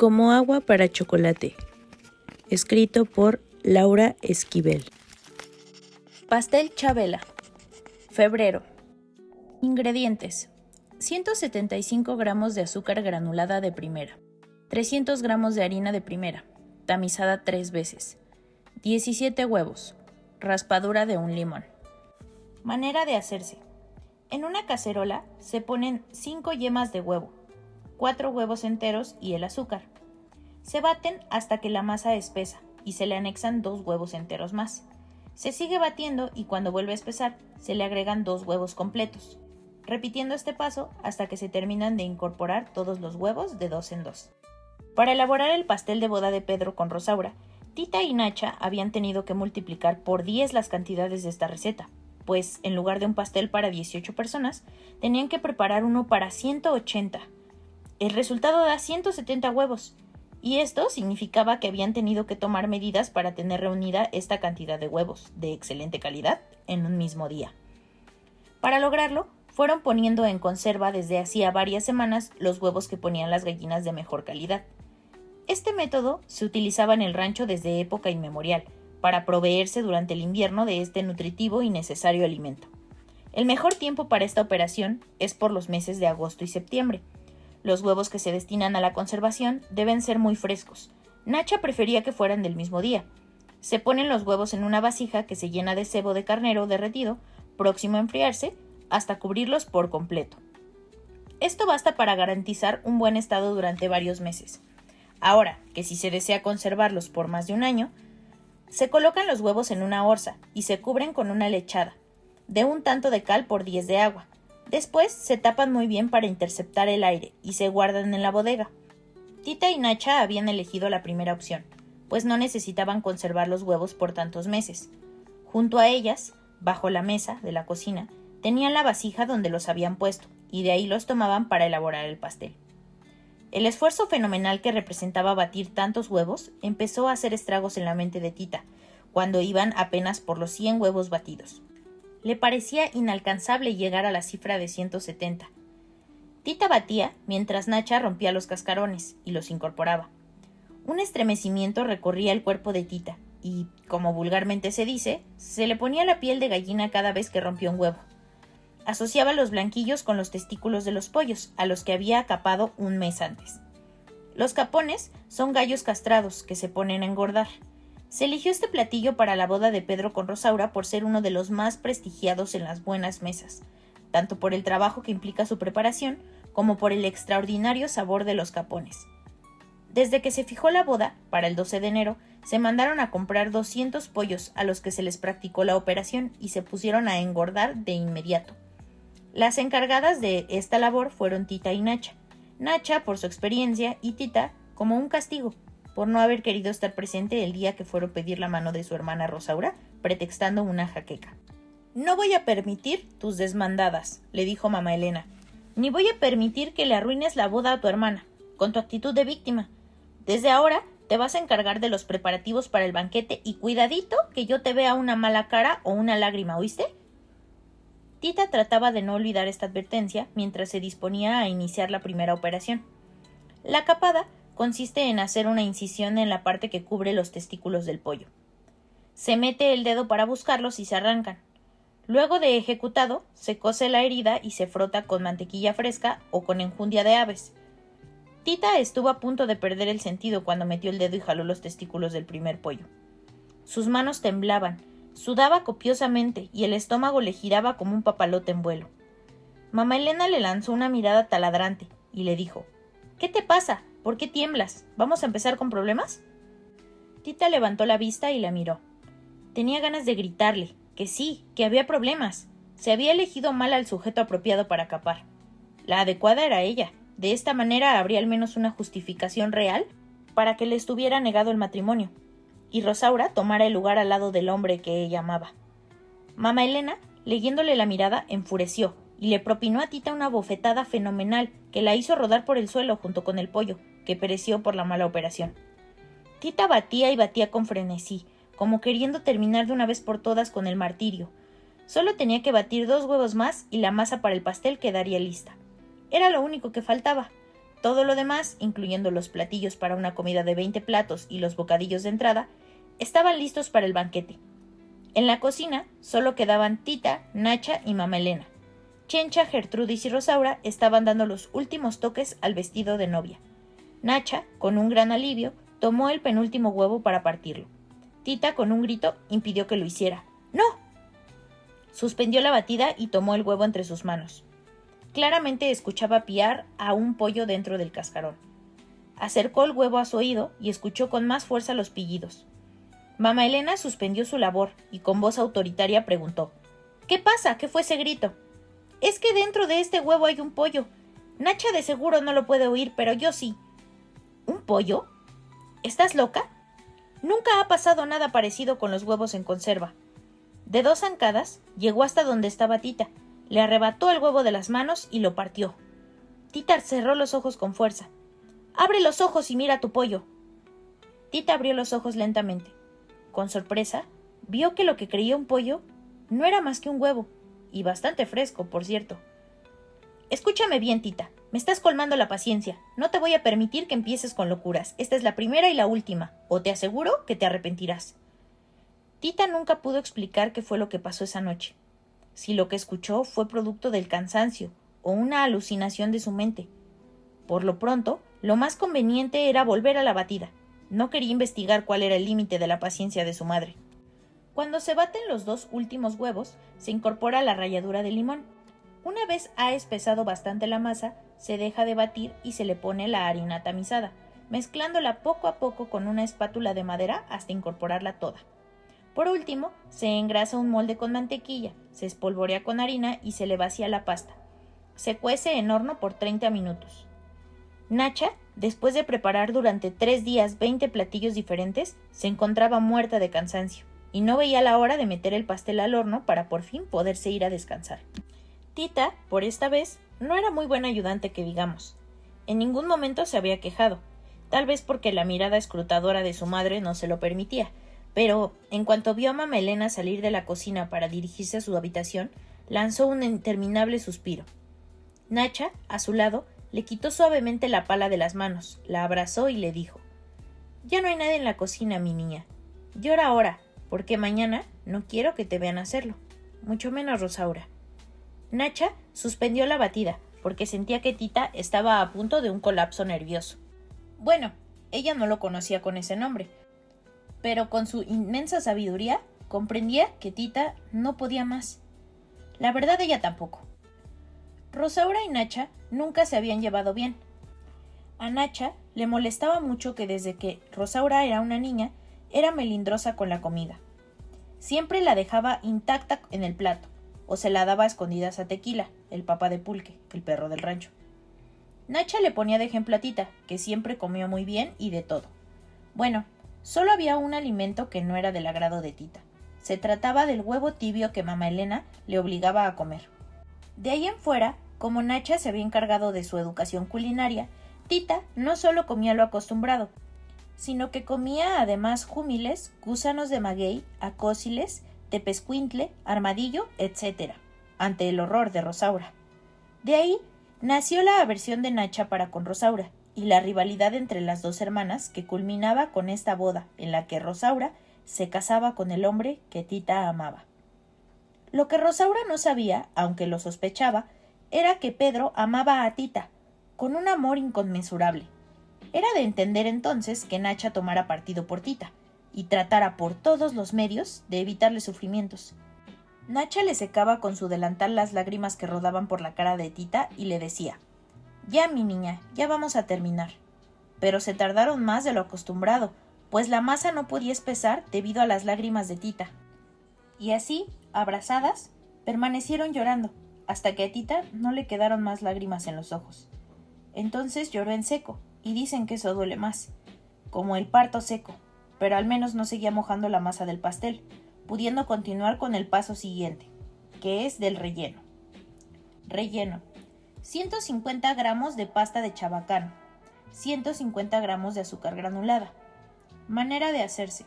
Como agua para chocolate. Escrito por Laura Esquivel. Pastel Chabela. Febrero. Ingredientes: 175 gramos de azúcar granulada de primera, 300 gramos de harina de primera, tamizada 3 veces, 17 huevos, raspadura de un limón. Manera de hacerse: en una cacerola se ponen 5 yemas de huevo, 4 huevos enteros y el azúcar. Se baten hasta que la masa espesa y se le anexan 2 huevos enteros más. Se sigue batiendo y cuando vuelve a espesar se le agregan 2 huevos completos, repitiendo este paso hasta que se terminan de incorporar todos los huevos de 2 en 2. Para elaborar el pastel de boda de Pedro con Rosaura, Tita y Nacha habían tenido que multiplicar por 10 las cantidades de esta receta, pues en lugar de un pastel para 18 personas, tenían que preparar uno para 180. El resultado da 170 huevos, y esto significaba que habían tenido que tomar medidas para tener reunida esta cantidad de huevos, de excelente calidad, en un mismo día. Para lograrlo, fueron poniendo en conserva desde hacía varias semanas los huevos que ponían las gallinas de mejor calidad. Este método se utilizaba en el rancho desde época inmemorial, para proveerse durante el invierno de este nutritivo y necesario alimento. El mejor tiempo para esta operación es por los meses de agosto y septiembre. Los huevos que se destinan a la conservación deben ser muy frescos. Nacha prefería que fueran del mismo día. Se ponen los huevos en una vasija que se llena de sebo de carnero derretido, próximo a enfriarse, hasta cubrirlos por completo. Esto basta para garantizar un buen estado durante varios meses. Ahora, que si se desea conservarlos por más de un año, se colocan los huevos en una orza y se cubren con una lechada, de un tanto de cal por 10 de agua. Después se tapan muy bien para interceptar el aire y se guardan en la bodega. Tita y Nacha habían elegido la primera opción, pues no necesitaban conservar los huevos por tantos meses. Junto a ellas, bajo la mesa de la cocina, tenían la vasija donde los habían puesto, y de ahí los tomaban para elaborar el pastel. El esfuerzo fenomenal que representaba batir tantos huevos empezó a hacer estragos en la mente de Tita, cuando iban apenas por los 100 huevos batidos. Le parecía inalcanzable llegar a la cifra de 170. Tita batía mientras Nacha rompía los cascarones y los incorporaba. Un estremecimiento recorría el cuerpo de Tita y, como vulgarmente se dice, se le ponía la piel de gallina cada vez que rompía un huevo. Asociaba los blanquillos con los testículos de los pollos, a los que había capado un mes antes. Los capones son gallos castrados que se ponen a engordar. Se eligió este platillo para la boda de Pedro con Rosaura por ser uno de los más prestigiados en las buenas mesas, tanto por el trabajo que implica su preparación, como por el extraordinario sabor de los capones. Desde que se fijó la boda, para el 12 de enero, se mandaron a comprar 200 pollos a los que se les practicó la operación y se pusieron a engordar de inmediato. Las encargadas de esta labor fueron Tita y Nacha. Nacha por su experiencia y Tita como un castigo, por no haber querido estar presente el día que fueron a pedir la mano de su hermana Rosaura, pretextando una jaqueca. «No voy a permitir tus desmandadas», le dijo mamá Elena, «ni voy a permitir que le arruines la boda a tu hermana, con tu actitud de víctima. Desde ahora te vas a encargar de los preparativos para el banquete y cuidadito que yo te vea una mala cara o una lágrima, ¿oíste?». Tita trataba de no olvidar esta advertencia mientras se disponía a iniciar la primera operación. La capada consiste en hacer una incisión en la parte que cubre los testículos del pollo. Se mete el dedo para buscarlos y se arrancan. Luego de ejecutado, se cose la herida y se frota con mantequilla fresca o con enjundia de aves. Tita estuvo a punto de perder el sentido cuando metió el dedo y jaló los testículos del primer pollo. Sus manos temblaban, sudaba copiosamente y el estómago le giraba como un papalote en vuelo. Mamá Elena le lanzó una mirada taladrante y le dijo: «¿Qué te pasa? ¿Por qué tiemblas? ¿Vamos a empezar con problemas?». Tita levantó la vista y la miró. Tenía ganas de gritarle que sí, que había problemas. Se había elegido mal al sujeto apropiado para capar. La adecuada era ella. De esta manera habría al menos una justificación real para que le estuviera negado el matrimonio, y Rosaura tomara el lugar al lado del hombre que ella amaba. Mamá Elena, leyéndole la mirada, enfureció y le propinó a Tita una bofetada fenomenal que la hizo rodar por el suelo junto con el pollo, que pereció por la mala operación. Tita batía y batía con frenesí, como queriendo terminar de una vez por todas con el martirio. Solo tenía que batir 2 huevos más y la masa para el pastel quedaría lista. Era lo único que faltaba. Todo lo demás, incluyendo los platillos para una comida de 20 platos y los bocadillos de entrada, estaban listos para el banquete. En la cocina solo quedaban Tita, Nacha y Mamá Elena. Chencha, Gertrudis y Rosaura estaban dando los últimos toques al vestido de novia. Nacha, con un gran alivio, tomó el penúltimo huevo para partirlo. Tita, con un grito, impidió que lo hiciera. ¡No! Suspendió la batida y tomó el huevo entre sus manos. Claramente escuchaba piar a un pollo dentro del cascarón. Acercó el huevo a su oído y escuchó con más fuerza los pillidos. Mamá Elena suspendió su labor y con voz autoritaria preguntó: ¿Qué pasa? ¿Qué fue ese grito? Es que dentro de este huevo hay un pollo. Nacha de seguro no lo puede oír, pero yo sí. ¿Un pollo? ¿Estás loca? Nunca ha pasado nada parecido con los huevos en conserva. De 2 zancadas llegó hasta donde estaba Tita, le arrebató el huevo de las manos y lo partió. Tita cerró los ojos con fuerza. ¡Abre los ojos y mira tu pollo! Tita abrió los ojos lentamente. Con sorpresa, vio que lo que creía un pollo no era más que un huevo, y bastante fresco, por cierto. Escúchame bien, Tita, me estás colmando la paciencia. No te voy a permitir que empieces con locuras. Esta es la primera y la última, o te aseguro que te arrepentirás. Tita nunca pudo explicar qué fue lo que pasó esa noche. Si lo que escuchó fue producto del cansancio o una alucinación de su mente. Por lo pronto, lo más conveniente era volver a la batida. No quería investigar cuál era el límite de la paciencia de su madre. Cuando se baten los 2 últimos huevos, se incorpora la ralladura de limón. Una vez ha espesado bastante la masa, se deja de batir y se le pone la harina tamizada, mezclándola poco a poco con una espátula de madera hasta incorporarla toda. Por último, se engrasa un molde con mantequilla, se espolvorea con harina y se le vacía la pasta. Se cuece en horno por 30 minutos. Nacha, después de preparar durante 3 días 20 platillos diferentes, se encontraba muerta de cansancio y no veía la hora de meter el pastel al horno para por fin poderse ir a descansar. Tita, por esta vez, no era muy buena ayudante que digamos. En ningún momento se había quejado, tal vez porque la mirada escrutadora de su madre no se lo permitía, pero en cuanto vio a Mamá Elena salir de la cocina para dirigirse a su habitación, lanzó un interminable suspiro. Nacha, a su lado, le quitó suavemente la pala de las manos, la abrazó y le dijo: «Ya no hay nadie en la cocina, mi niña. Llora ahora, porque mañana no quiero que te vean hacerlo, mucho menos Rosaura». Nacha suspendió la batida, porque sentía que Tita estaba a punto de un colapso nervioso. Bueno, ella no lo conocía con ese nombre, pero con su inmensa sabiduría comprendía que Tita no podía más. La verdad, ella tampoco. Rosaura y Nacha nunca se habían llevado bien. A Nacha le molestaba mucho que desde que Rosaura era una niña, era melindrosa con la comida. Siempre la dejaba intacta en el plato, o se la daba a escondidas a Tequila, el papá de Pulque, el perro del rancho. Nacha le ponía de ejemplo a Tita, que siempre comió muy bien y de todo. Bueno, solo había un alimento que no era del agrado de Tita. Se trataba del huevo tibio que Mamá Elena le obligaba a comer. De ahí en fuera, como Nacha se había encargado de su educación culinaria, Tita no solo comía lo acostumbrado, sino que comía además júmiles, gusanos de maguey, acóciles, tepezcuintle, armadillo, etc., ante el horror de Rosaura. De ahí nació la aversión de Nacha para con Rosaura y la rivalidad entre las 2 hermanas que culminaba con esta boda en la que Rosaura se casaba con el hombre que Tita amaba. Lo que Rosaura no sabía, aunque lo sospechaba, era que Pedro amaba a Tita, con un amor inconmensurable. Era de entender entonces que Nacha tomara partido por Tita y tratara por todos los medios de evitarle sufrimientos. Nacha le secaba con su delantal las lágrimas que rodaban por la cara de Tita y le decía: «Ya, mi niña, ya vamos a terminar». Pero se tardaron más de lo acostumbrado, pues la masa no podía espesar debido a las lágrimas de Tita. Y así, abrazadas, permanecieron llorando, hasta que a Tita no le quedaron más lágrimas en los ojos. Entonces lloró en seco, y dicen que eso duele más, como el parto seco, pero al menos no seguía mojando la masa del pastel, pudiendo continuar con el paso siguiente, que es del relleno. Relleno: 150 gramos de pasta de chabacano, 150 gramos de azúcar granulada. Manera de hacerse: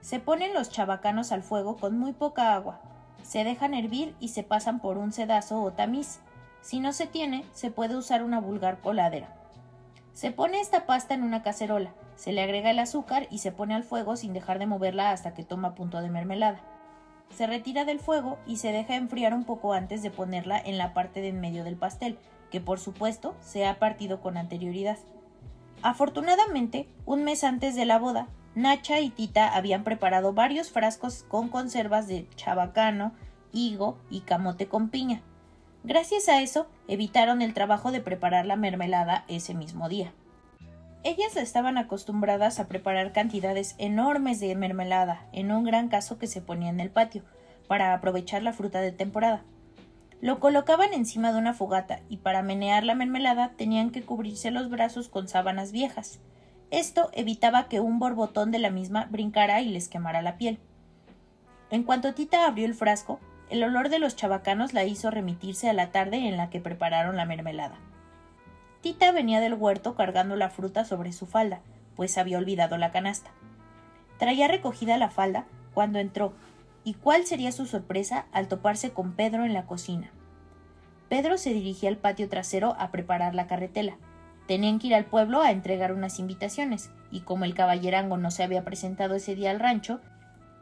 se ponen los chabacanos al fuego con muy poca agua, se dejan hervir y se pasan por un sedazo o tamiz. Si no se tiene, se puede usar una vulgar coladera. Se pone esta pasta en una cacerola, se le agrega el azúcar y se pone al fuego sin dejar de moverla hasta que toma punto de mermelada. Se retira del fuego y se deja enfriar un poco antes de ponerla en la parte de en medio del pastel, que por supuesto se ha partido con anterioridad. Afortunadamente, un mes antes de la boda, Nacha y Tita habían preparado varios frascos con conservas de chabacano, higo y camote con piña. Gracias a eso, evitaron el trabajo de preparar la mermelada ese mismo día. Ellas estaban acostumbradas a preparar cantidades enormes de mermelada en un gran caso que se ponía en el patio, para aprovechar la fruta de temporada. Lo colocaban encima de una fogata y para menear la mermelada tenían que cubrirse los brazos con sábanas viejas. Esto evitaba que un borbotón de la misma brincara y les quemara la piel. En cuanto Tita abrió el frasco, el olor de los chabacanos la hizo remitirse a la tarde en la que prepararon la mermelada. Tita venía del huerto cargando la fruta sobre su falda, pues había olvidado la canasta. Traía recogida la falda cuando entró, y cuál sería su sorpresa al toparse con Pedro en la cocina. Pedro se dirigía al patio trasero a preparar la carretela. Tenían que ir al pueblo a entregar unas invitaciones, y como el caballerango no se había presentado ese día al rancho,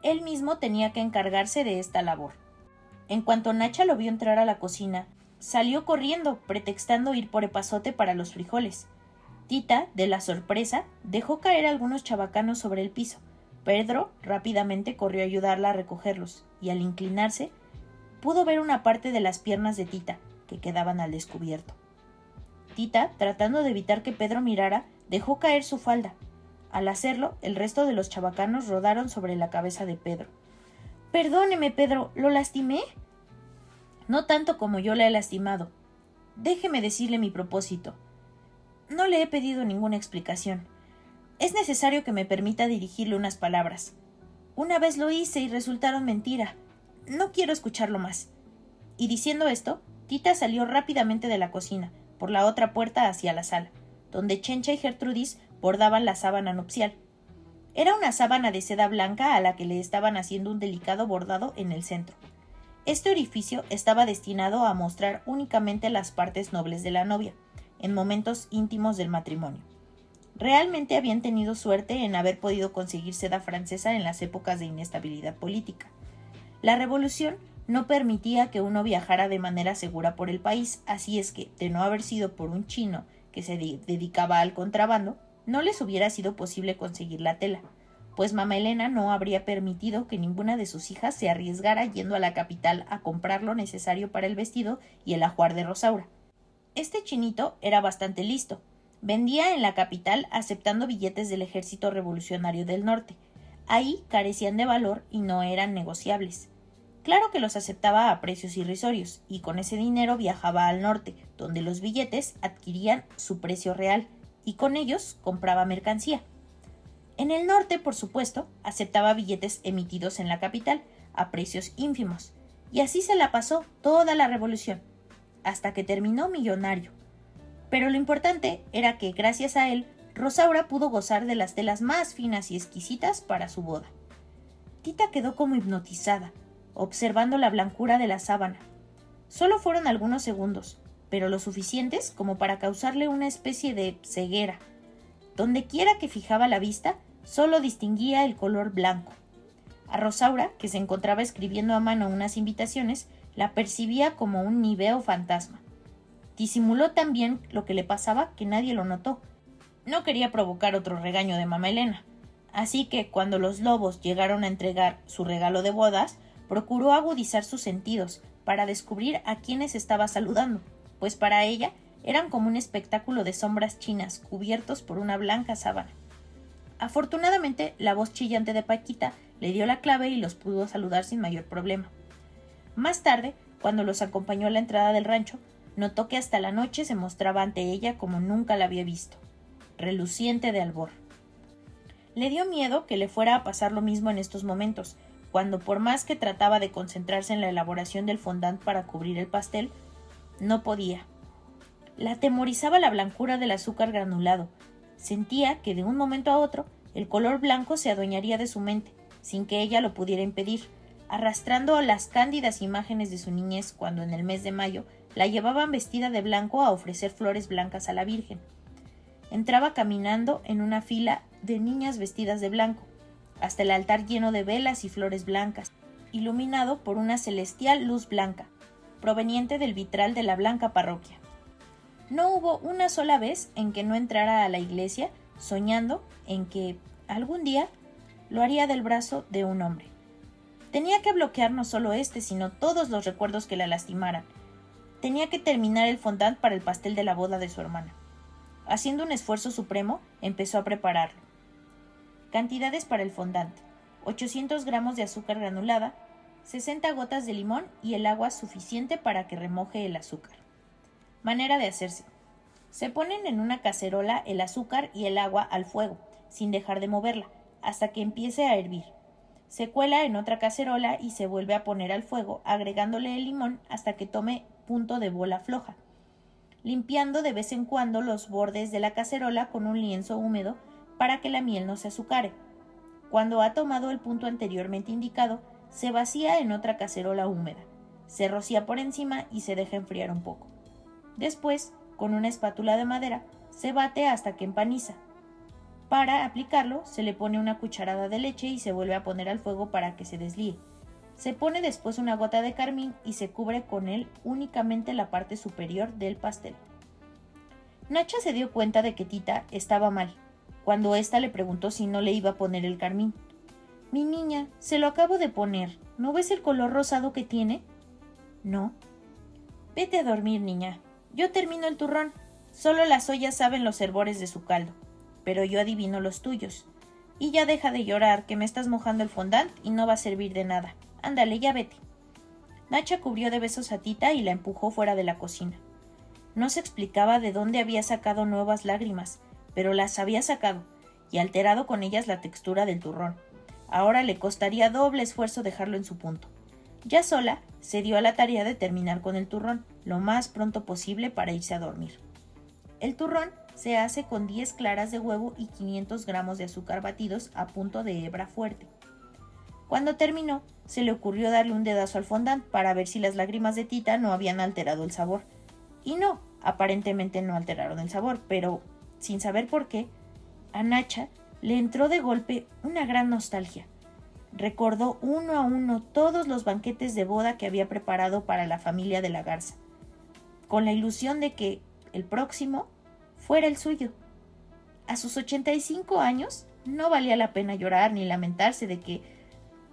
él mismo tenía que encargarse de esta labor. En cuanto Nacha lo vio entrar a la cocina, salió corriendo, pretextando ir por epazote para los frijoles. Tita, de la sorpresa, dejó caer algunos chabacanos sobre el piso. Pedro rápidamente corrió a ayudarla a recogerlos, y al inclinarse, pudo ver una parte de las piernas de Tita, que quedaban al descubierto. Tita, tratando de evitar que Pedro mirara, dejó caer su falda. Al hacerlo, el resto de los chabacanos rodaron sobre la cabeza de Pedro. «Perdóneme, Pedro, ¿lo lastimé?» «No tanto como yo la he lastimado. Déjeme decirle mi propósito. No le he pedido ninguna explicación. Es necesario que me permita dirigirle unas palabras. Una vez lo hice y resultaron mentira. No quiero escucharlo más». Y diciendo esto, Tita salió rápidamente de la cocina, por la otra puerta hacia la sala, donde Chencha y Gertrudis bordaban la sábana nupcial. Era una sábana de seda blanca a la que le estaban haciendo un delicado bordado en el centro. Este orificio estaba destinado a mostrar únicamente las partes nobles de la novia, en momentos íntimos del matrimonio. Realmente habían tenido suerte en haber podido conseguir seda francesa en las épocas de inestabilidad política. La revolución no permitía que uno viajara de manera segura por el país, así es que, de no haber sido por un chino que se dedicaba al contrabando, no les hubiera sido posible conseguir la tela, pues mamá Elena no habría permitido que ninguna de sus hijas se arriesgara yendo a la capital a comprar lo necesario para el vestido y el ajuar de Rosaura. Este chinito era bastante listo. Vendía en la capital aceptando billetes del Ejército Revolucionario del Norte. Ahí carecían de valor y no eran negociables. Claro que los aceptaba a precios irrisorios, y con ese dinero viajaba al norte, donde los billetes adquirían su precio real, y con ellos compraba mercancía. En el norte, por supuesto, aceptaba billetes emitidos en la capital, a precios ínfimos, y así se la pasó toda la revolución, hasta que terminó millonario. Pero lo importante era que, gracias a él, Rosaura pudo gozar de las telas más finas y exquisitas para su boda. Tita quedó como hipnotizada, observando la blancura de la sábana. Solo fueron algunos segundos, pero lo suficientes como para causarle una especie de ceguera. Donde quiera que fijaba la vista, solo distinguía el color blanco. A Rosaura, que se encontraba escribiendo a mano unas invitaciones, la percibía como un niveo fantasma. Disimuló tan bien lo que le pasaba que nadie lo notó. No quería provocar otro regaño de mamá Elena, así que cuando los lobos llegaron a entregar su regalo de bodas, procuró agudizar sus sentidos para descubrir a quienes estaba saludando, pues para ella eran como un espectáculo de sombras chinas cubiertos por una blanca sábana. Afortunadamente, la voz chillante de Paquita le dio la clave y los pudo saludar sin mayor problema. Más tarde, cuando los acompañó a la entrada del rancho, notó que hasta la noche se mostraba ante ella como nunca la había visto, reluciente de albor. Le dio miedo que le fuera a pasar lo mismo en estos momentos, cuando por más que trataba de concentrarse en la elaboración del fondant para cubrir el pastel, no podía. La atemorizaba la blancura del azúcar granulado. Sentía que de un momento a otro el color blanco se adueñaría de su mente, sin que ella lo pudiera impedir, arrastrando las cándidas imágenes de su niñez cuando en el mes de mayo la llevaban vestida de blanco a ofrecer flores blancas a la Virgen. entraba caminando en una fila de niñas vestidas de blanco, hasta el altar lleno de velas y flores blancas, iluminado por una celestial luz blanca, proveniente del vitral de la blanca parroquia. No hubo una sola vez en que no entrara a la iglesia soñando en que, algún día, lo haría del brazo de un hombre. Tenía que bloquear no solo sino todos los recuerdos que la lastimaran. Tenía que terminar el fondant para el pastel de la boda de su hermana. Haciendo un esfuerzo supremo, empezó a prepararlo. Cantidades para el fondant: 800 gramos de azúcar granulada, 60 gotas de limón y el agua suficiente para que remoje el azúcar. Manera de hacerse: se ponen en una cacerola el azúcar y el agua al fuego, sin dejar de moverla, hasta que empiece a hervir. Se cuela en otra cacerola y se vuelve a poner al fuego, agregándole el limón hasta que tome punto de bola floja, limpiando de vez en cuando los bordes de la cacerola con un lienzo húmedo para que la miel no se azucare. Cuando ha tomado el punto anteriormente indicado, se vacía en otra cacerola húmeda, se rocía por encima y se deja enfriar un poco. Después, con una espátula de madera, se bate hasta que empaniza. Para aplicarlo, se le pone una cucharada de leche y se vuelve a poner al fuego para que se deslíe. Se pone después una gota de carmín y se cubre con él únicamente la parte superior del pastel. Nacha se dio cuenta de que Tita estaba mal, cuando ésta le preguntó si no le iba a poner el carmín. «Mi niña, se lo acabo de poner. ¿No ves el color rosado que tiene?» «No». «Vete a dormir, niña. Yo termino el turrón. Solo las ollas saben los hervores de su caldo, pero yo adivino los tuyos. Y ya deja de llorar, que me estás mojando el fondant y no va a servir de nada. Ándale, ya vete». Nacha cubrió de besos a Tita y la empujó fuera de la cocina. No se explicaba de dónde había sacado nuevas lágrimas, pero las había sacado, y alterado con ellas la textura del turrón. Ahora le costaría doble esfuerzo dejarlo en su punto. Ya sola, se dio a la tarea de terminar con el turrón lo más pronto posible para irse a dormir. El turrón se hace con 10 claras de huevo y 500 gramos de azúcar batidos a punto de hebra fuerte. Cuando terminó, se le ocurrió darle un dedazo al fondant para ver si las lágrimas de Tita no habían alterado el sabor. Y no, aparentemente no alteraron el sabor, pero, sin saber por qué, a Nacha le entró de golpe una gran nostalgia. Recordó uno a uno todos los banquetes de boda que había preparado para la familia de la Garza, con la ilusión de que el próximo fuera el suyo. A sus 85 años no valía la pena llorar ni lamentarse de que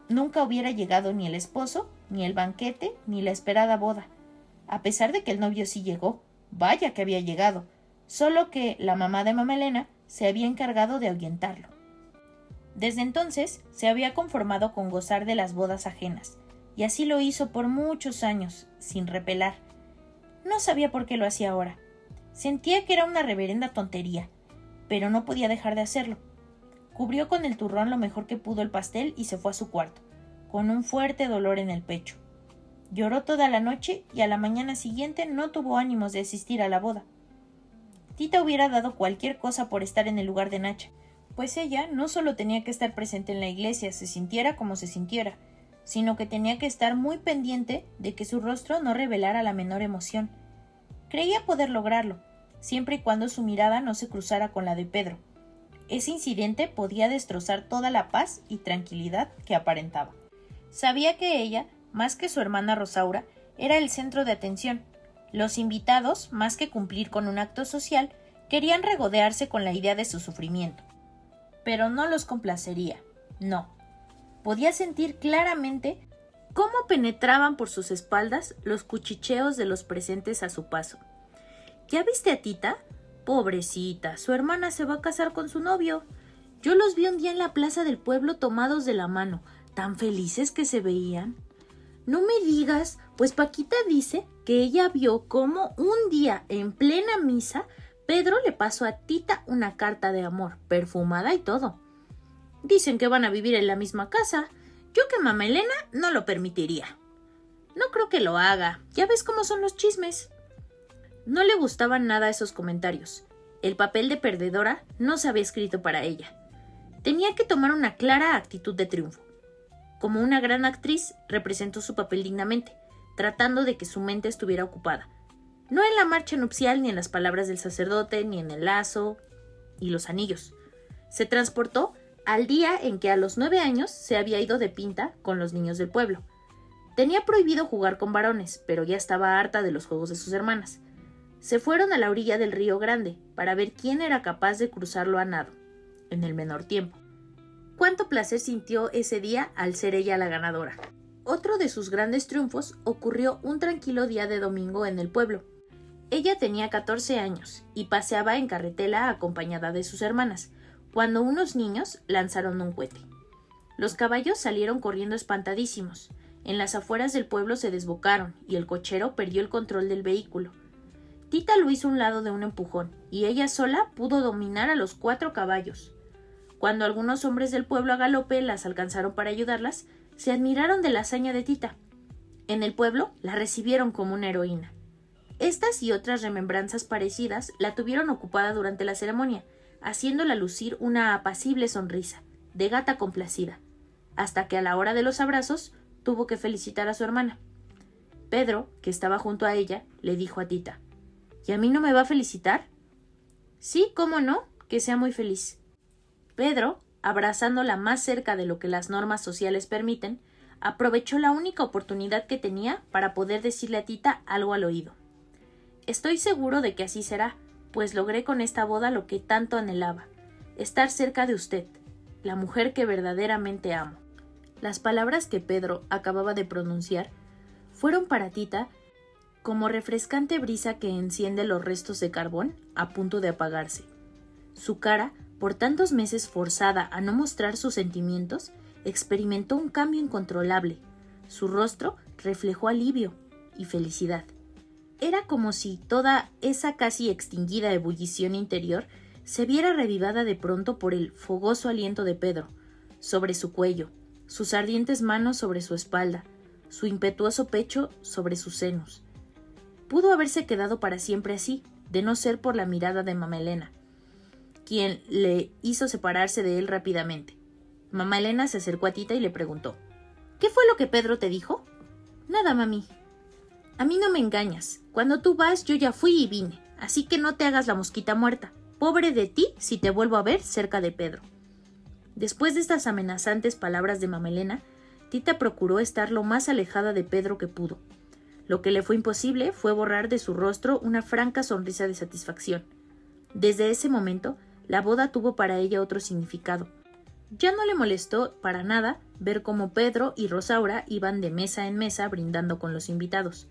nunca hubiera llegado ni el esposo, ni el banquete, ni la esperada boda, a pesar de que el novio sí llegó. Vaya que había llegado, solo que la mamá de Mamá Elena se había encargado de ahuyentarlo. Desde entonces se había conformado con gozar de las bodas ajenas, y así lo hizo por muchos años, sin repelar. No sabía por qué lo hacía ahora. Sentía que era una reverenda tontería, pero no podía dejar de hacerlo. Cubrió con el turrón lo mejor que pudo el pastel y se fue a su cuarto, con un fuerte dolor en el pecho. Lloró toda la noche y a la mañana siguiente no tuvo ánimos de asistir a la boda. Tita hubiera dado cualquier cosa por estar en el lugar de Nacha, pues ella no solo tenía que estar presente en la iglesia, se sintiera como se sintiera, sino que tenía que estar muy pendiente de que su rostro no revelara la menor emoción. Creía poder lograrlo, siempre y cuando su mirada no se cruzara con la de Pedro. Ese incidente podía destrozar toda la paz y tranquilidad que aparentaba. Sabía que ella, más que su hermana Rosaura, era el centro de atención. Los invitados, más que cumplir con un acto social, querían regodearse con la idea de su sufrimiento. Pero no los complacería, no. Podía sentir claramente cómo penetraban por sus espaldas los cuchicheos de los presentes a su paso. ¿Ya viste a Tita? Pobrecita, su hermana se va a casar con su novio. Yo los vi un día en la plaza del pueblo tomados de la mano, tan felices que se veían. No me digas, pues Paquita dice que ella vio cómo un día en plena misa Pedro le pasó a Tita una carta de amor, perfumada y todo. Dicen que van a vivir en la misma casa. Yo que Mamá Elena no lo permitiría. No creo que lo haga, ya ves cómo son los chismes. No le gustaban nada esos comentarios. El papel de perdedora no se había escrito para ella. Tenía que tomar una clara actitud de triunfo. Como una gran actriz, representó su papel dignamente, tratando de que su mente estuviera ocupada. No en la marcha nupcial, ni en las palabras del sacerdote, ni en el lazo. y los anillos. Se transportó al día en que a los 9 años se había ido de pinta con los niños del pueblo. Tenía prohibido jugar con varones, pero ya estaba harta de los juegos de sus hermanas. Se fueron a la orilla del río Grande para ver quién era capaz de cruzarlo a nado, en el menor tiempo. Cuánto placer sintió ese día al ser ella la ganadora. Otro de sus grandes triunfos ocurrió un tranquilo día de domingo en el pueblo. Ella tenía 14 años y paseaba en carretela acompañada de sus hermanas, cuando unos niños lanzaron un cohete. Los caballos salieron corriendo espantadísimos. En las afueras del pueblo se desbocaron y el cochero perdió el control del vehículo. Tita lo hizo a un lado de un empujón y ella sola pudo dominar a los 4 caballos. Cuando algunos hombres del pueblo a galope las alcanzaron para ayudarlas, se admiraron de la hazaña de Tita. En el pueblo la recibieron como una heroína. Estas y otras remembranzas parecidas la tuvieron ocupada durante la ceremonia, haciéndola lucir una apacible sonrisa, de gata complacida, hasta que a la hora de los abrazos tuvo que felicitar a su hermana. Pedro, que estaba junto a ella, le dijo a Tita: ¿Y a mí no me va a felicitar? Sí, cómo no, que sea muy feliz. Pedro, abrazándola más cerca de lo que las normas sociales permiten, aprovechó la única oportunidad que tenía para poder decirle a Tita algo al oído. Estoy seguro de que así será, pues logré con esta boda lo que tanto anhelaba, estar cerca de usted, la mujer que verdaderamente amo. Las palabras que Pedro acababa de pronunciar fueron para Tita como refrescante brisa que enciende los restos de carbón a punto de apagarse. Su cara, por tantos meses forzada a no mostrar sus sentimientos, experimentó un cambio incontrolable. Su rostro reflejó alivio y felicidad. Era como si toda esa casi extinguida ebullición interior se viera revivada de pronto por el fogoso aliento de Pedro, sobre su cuello, sus ardientes manos sobre su espalda, su impetuoso pecho sobre sus senos. Pudo haberse quedado para siempre así, de no ser por la mirada de Mamá Elena, quien le hizo separarse de él rápidamente. Mamá Elena se acercó a Tita y le preguntó: ¿Qué fue lo que Pedro te dijo? Nada, mami. A mí no me engañas. Cuando tú vas, yo ya fui y vine, así que no te hagas la mosquita muerta. Pobre de ti si te vuelvo a ver cerca de Pedro. Después de estas amenazantes palabras de Mamá Elena, Tita procuró estar lo más alejada de Pedro que pudo. Lo que le fue imposible fue borrar de su rostro una franca sonrisa de satisfacción. Desde ese momento, la boda tuvo para ella otro significado. Ya no le molestó para nada ver cómo Pedro y Rosaura iban de mesa en mesa brindando con los invitados,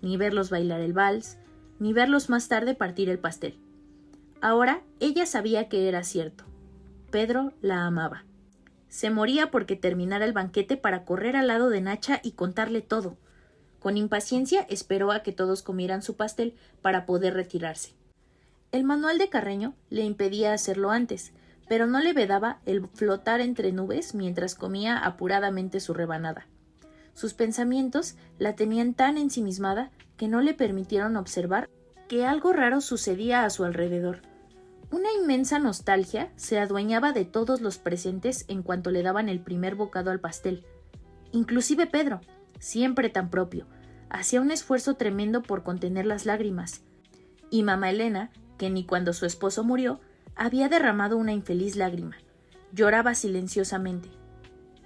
ni verlos bailar el vals, ni verlos más tarde partir el pastel. Ahora ella sabía que era cierto. Pedro la amaba. Se moría porque terminara el banquete para correr al lado de Nacha y contarle todo. Con impaciencia esperó a que todos comieran su pastel para poder retirarse. El manual de Carreño le impedía hacerlo antes, pero no le vedaba el flotar entre nubes mientras comía apuradamente su rebanada. Sus pensamientos la tenían tan ensimismada que no le permitieron observar que algo raro sucedía a su alrededor. Una inmensa nostalgia se adueñaba de todos los presentes en cuanto le daban el primer bocado al pastel. Inclusive Pedro, siempre tan propio, hacía un esfuerzo tremendo por contener las lágrimas. Y Mamá Elena, que ni cuando su esposo murió, había derramado una infeliz lágrima. Lloraba silenciosamente.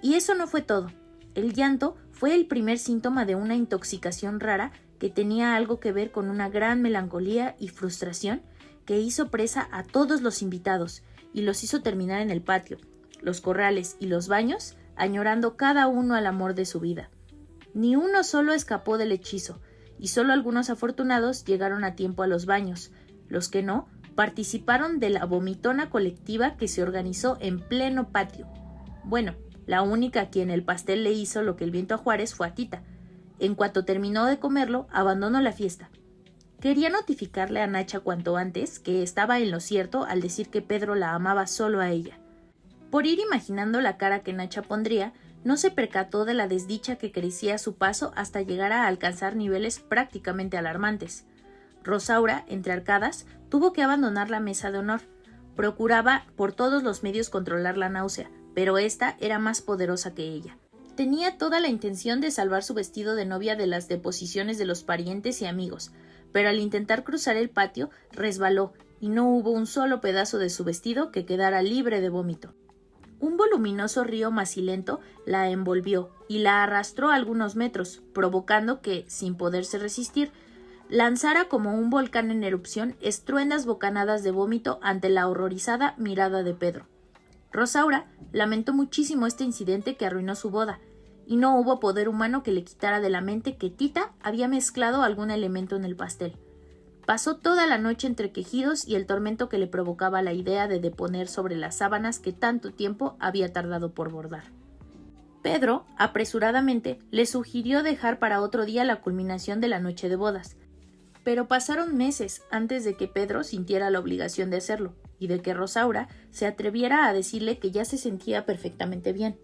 Y eso no fue todo. El llanto fue el primer síntoma de una intoxicación rara que tenía algo que ver con una gran melancolía y frustración que hizo presa a todos los invitados y los hizo terminar en el patio, los corrales y los baños, añorando cada uno al amor de su vida. Ni uno solo escapó del hechizo, y solo algunos afortunados llegaron a tiempo a los baños. Los que no, participaron de la vomitona colectiva que se organizó en pleno patio. Bueno, la única a quien el pastel le hizo lo que el viento a Juárez fue a Tita. En cuanto terminó de comerlo, abandonó la fiesta. Quería notificarle a Nacha cuanto antes que estaba en lo cierto al decir que Pedro la amaba solo a ella. Por ir imaginando la cara que Nacha pondría, no se percató de la desdicha que crecía a su paso hasta llegar a alcanzar niveles prácticamente alarmantes. Rosaura, entre arcadas, tuvo que abandonar la mesa de honor. Procuraba por todos los medios controlar la náusea, pero ésta era más poderosa que ella. Tenía toda la intención de salvar su vestido de novia de las deposiciones de los parientes y amigos, pero al intentar cruzar el patio resbaló y no hubo un solo pedazo de su vestido que quedara libre de vómito. Un voluminoso río macilento la envolvió y la arrastró algunos metros, provocando que, sin poderse resistir, lanzara como un volcán en erupción estruendas bocanadas de vómito ante la horrorizada mirada de Pedro. Rosaura lamentó muchísimo este incidente que arruinó su boda, y no hubo poder humano que le quitara de la mente que Tita había mezclado algún elemento en el pastel. Pasó toda la noche entre quejidos y el tormento que le provocaba la idea de deponer sobre las sábanas que tanto tiempo había tardado por bordar. Pedro, apresuradamente, le sugirió dejar para otro día la culminación de la noche de bodas, pero pasaron meses antes de que Pedro sintiera la obligación de hacerlo y de que Rosaura se atreviera a decirle que ya se sentía perfectamente bien.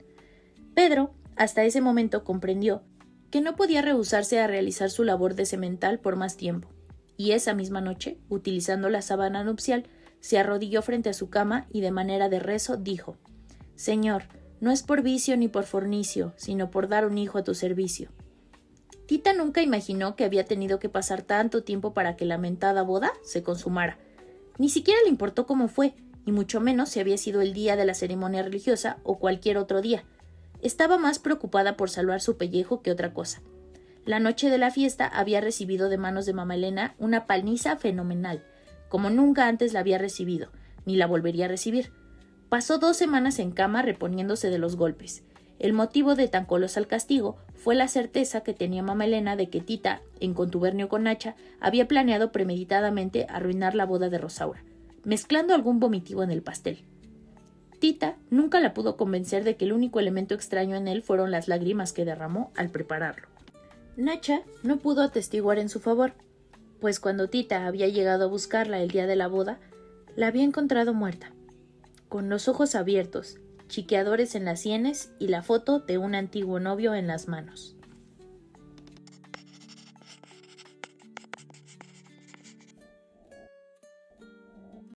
Pedro, hasta ese momento, comprendió que no podía rehusarse a realizar su labor de semental por más tiempo, y esa misma noche, utilizando la sábana nupcial, se arrodilló frente a su cama y de manera de rezo dijo: «Señor, no es por vicio ni por fornicio, sino por dar un hijo a tu servicio». Tita nunca imaginó que había tenido que pasar tanto tiempo para que la mentada boda se consumara. Ni siquiera le importó cómo fue, y mucho menos si había sido el día de la ceremonia religiosa o cualquier otro día. Estaba más preocupada por salvar su pellejo que otra cosa. La noche de la fiesta había recibido de manos de mamá Elena una paliza fenomenal, como nunca antes la había recibido, ni la volvería a recibir. Pasó 2 semanas en cama reponiéndose de los golpes. El motivo de tan colosal castigo fue la certeza que tenía mamá Elena de que Tita, en contubernio con Nacha, había planeado premeditadamente arruinar la boda de Rosaura, mezclando algún vomitivo en el pastel. Tita nunca la pudo convencer de que el único elemento extraño en él fueron las lágrimas que derramó al prepararlo. Nacha no pudo atestiguar en su favor, pues cuando Tita había llegado a buscarla el día de la boda, la había encontrado muerta, con los ojos abiertos, chiqueadores en las sienes y la foto de un antiguo novio en las manos.